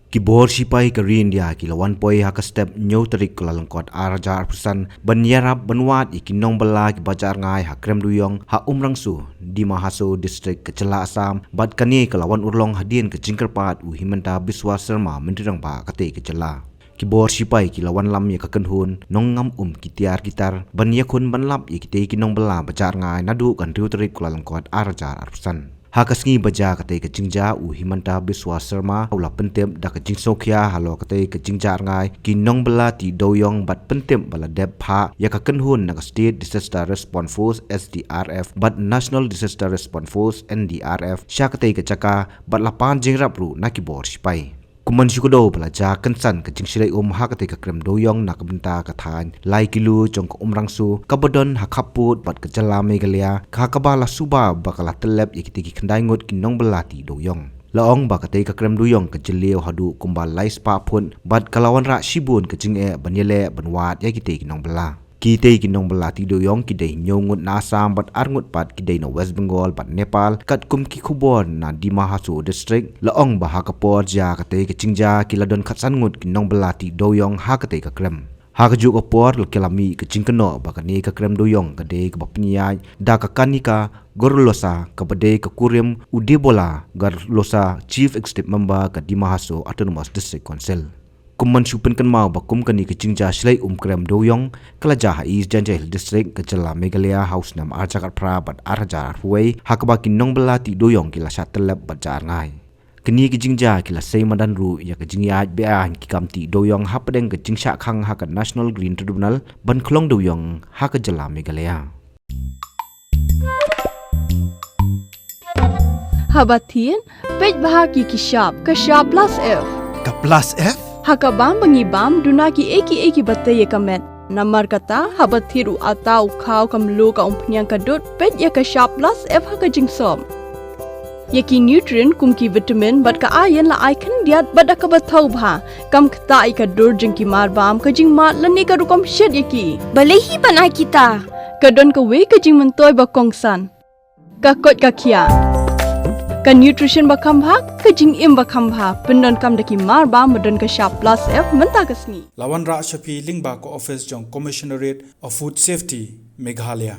Kibor sipai ke India ki lawan poi hak step nyau terik kula lengkot arajar persan banyarap benwat ikinong bela ki bacar ngai hak krem duyong ha umrangsu di Mahaso distrik Kecela Assam bat kani kelawan urlong hadien ke Jingkerpat u Himanta Biswa Sarma Menteri Rangba kate Kecela. Kibor sipai ki lawan lam ya kakenhun nong ngam kitiar gitar banya kun banlap ikite kinong bela bacar ngai nadu kan riu terik kula lengkot arajar persan. Hakasngi baja kate ke jingja u Himanta Biswa Sarma ula pentem da ke jingsokhya halo kate ke jingjar ngai kinong bela ti doyong bat pentem bala dep pha ya ka kenhun na State Disaster Response Force SDRF bat National Disaster Response Force NDRF sya kate ke caka bat lapan jingrap ru na kibor sipai. Kuman syukudo belajar kensan ke jingsirai hakate ke krem doyong nak benta kathan lai kilu jong ke umrangsu kabadon hakaput bat Kecela Meghalaya kakabala suba bakala telep ikitiki kendai ngut kinong belati doyong laong bakate ke krem doyong ke jeleu hadu kumbal lai spa pun bat kalawan rak shibun ke jinge banyele benwat ya kite kinong bela kite kinong belati doyong kidai nyongut na Assam bat arngut pat kidai na West Bengal bat Nepal kat kum ki khubor na di Mahaso district laong bah kapor ja kate ke jingja kiladon khatsan ngut kinong belati doyong hakate ke krem hakajuk opor kelami ke jingkeno bakani ke krem doyong kade ke bapniai da kakanika gorlosa kabade ke kurim udebola garlosa chief executive member ke di Mahaso Autonomous District Council. Kuman supen kan mau bakum kani ke jingja slai krem doyong kelaja is janjai district Kecela Meghalaya house nam arjakar pra bat arjar huai hakaba kinong belati doyong kila satelep bat jar ngai kini ke jingja kila sei madan ru ya ke jingya bean ki kamti doyong hapadeng ke jingsha khang ha ke National Green Tribunal ban khlong doyong ha ke Kecela Meghalaya. Habatin pej bahaki ki shop plus F Ka plus F Hakabam bangibam dunaki eki batay kamet. Namar kata habathiru atau khau kamlu ka umpnyang kadut pet ya ka sharp plus F haka jingsom. Yaki nutrient kumki vitamin bat ka iron la icon diat bat ka bathau bha kam khta ai ka dur jingki mar bam ka jing mat lani ka rukom shed yaki. Balehi banai kita. Kadon ka we ka jing mentoy ba kongsan. Ka kot ka kia. Ka nutrition bakam bha ka jing im bakam bha pendon kam daki mar ba madon ka sharp plus F menta kasni Lawan Ra Shafi Lingba ko office jong Commissionerate of Food Safety Meghalaya